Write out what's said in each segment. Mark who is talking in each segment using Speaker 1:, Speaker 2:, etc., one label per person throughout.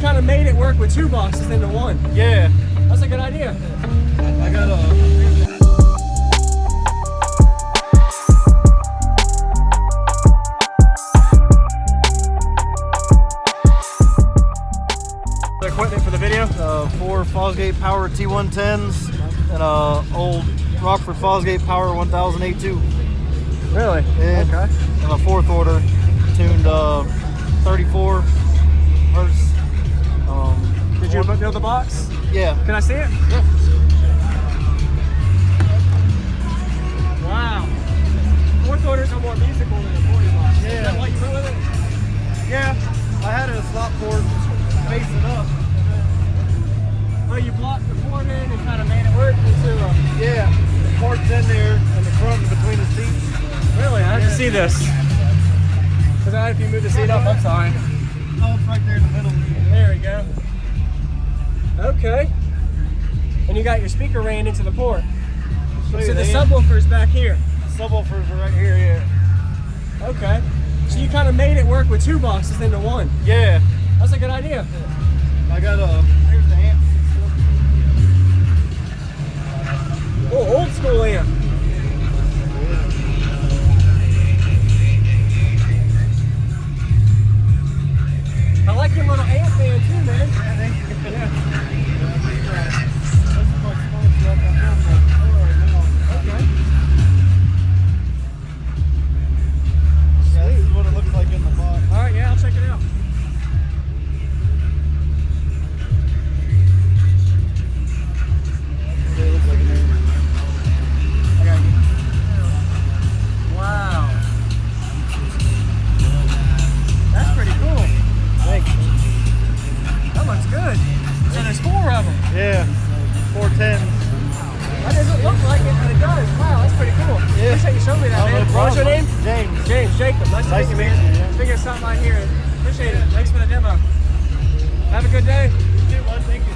Speaker 1: kind of made it work with two boxes into one.
Speaker 2: Yeah.
Speaker 1: That's a good idea.
Speaker 2: I got a...
Speaker 1: Equipment for the video?
Speaker 2: 4 Fosgate Power T110s and a old Rockford Fosgate Power 1008
Speaker 1: Really?
Speaker 2: Yeah.
Speaker 1: Okay.
Speaker 2: And a 4th order tuned 34 hertz.
Speaker 1: Did you build the box?
Speaker 2: Yeah.
Speaker 1: Can I see it?
Speaker 2: Yeah.
Speaker 1: Wow. 4th orders are more musical than a 40 box.
Speaker 2: Yeah.
Speaker 1: Is that what you went with it?
Speaker 2: Yeah. I had a slot port facing up.
Speaker 1: Oh, you blocked the port in and kind of made it work into a...
Speaker 2: Yeah. The port's in there in the front and between the seats.
Speaker 1: Really? I have to see this. Because if you move the seat up, I'm sorry.
Speaker 2: Oh, it's right there in the middle.
Speaker 1: There we go. Okay. And you got your speaker ran into the port. So the subwoofer's back here.
Speaker 2: The subwoofers are right here, yeah.
Speaker 1: Okay. So you kind of made it work with two boxes into one.
Speaker 2: Yeah.
Speaker 1: That's a good idea.
Speaker 2: I got a... Here's the amp.
Speaker 1: Oh, old school amp. I like your little amp fan too, man. Yeah. Okay.
Speaker 2: Yeah, this is what it looks like in the box.
Speaker 1: All right, yeah, I'll check it out.
Speaker 2: It looks like an amp.
Speaker 1: I got you. Wow. That's pretty cool.
Speaker 2: Thanks.
Speaker 1: That looks good. So there's 4 of them.
Speaker 2: Yeah. 410.
Speaker 1: That doesn't look like it, but it does. Wow, that's pretty cool.
Speaker 2: Yeah.
Speaker 1: Appreciate you showing me that,
Speaker 2: Oh,
Speaker 1: man.
Speaker 2: no
Speaker 1: What was your name?
Speaker 2: James.
Speaker 1: James, Jacob. Nice to meet you, man.
Speaker 2: Yeah.
Speaker 1: Figured something out here. Appreciate it. Thanks for the demo. Have a good day.
Speaker 2: You too, bud. Thank you.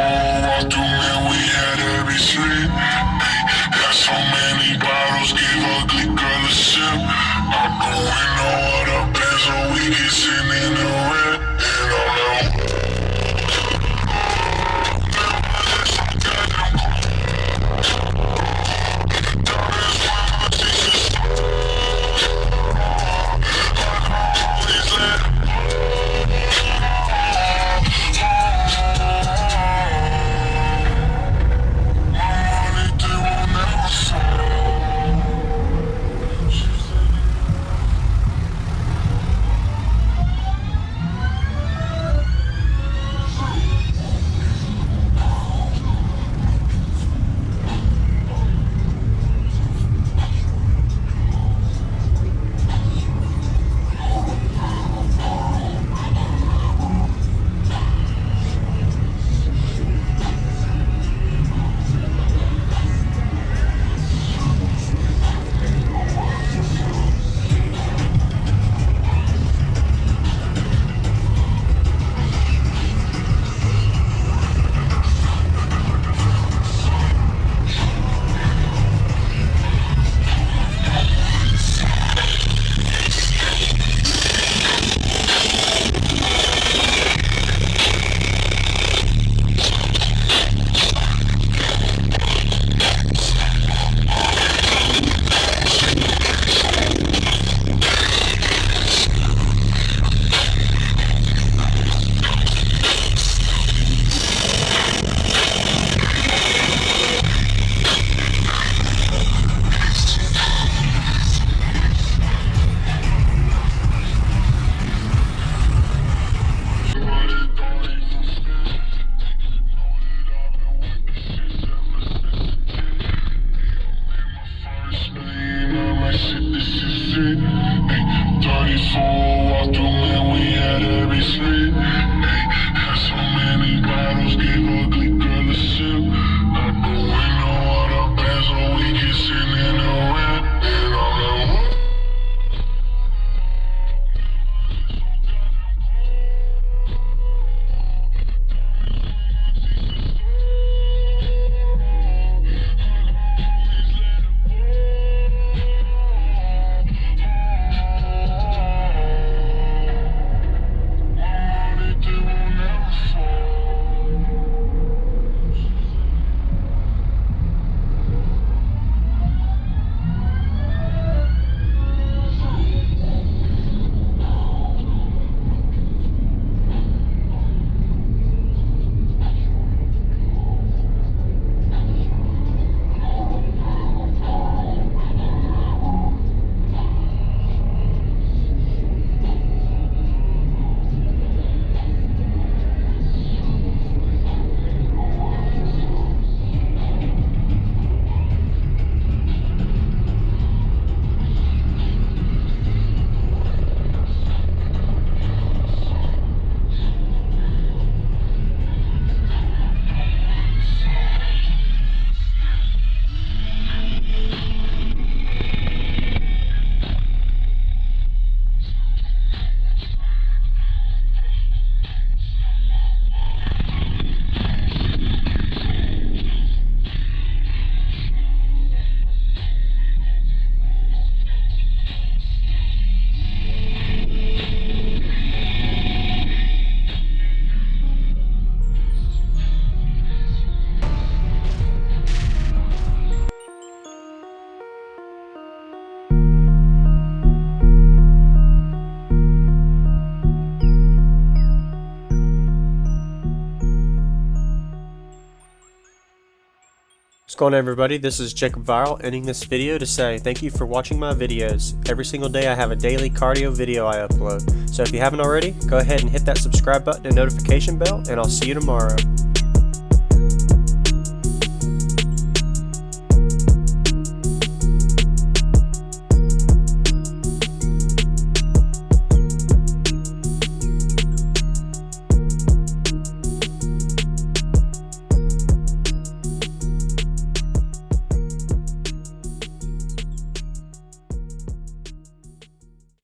Speaker 3: walked through, man, we had every street. Got so many bottles, gave ugly girl a sip. I go in no other band so we can sit in the red. And all that.
Speaker 1: What's going on, everybody? This is Jacob Viral, ending this video to say thank you for watching my videos. Every single day I have a daily cardio video I upload, so if you haven't already, go ahead and hit that subscribe button and notification bell, and I'll see you tomorrow.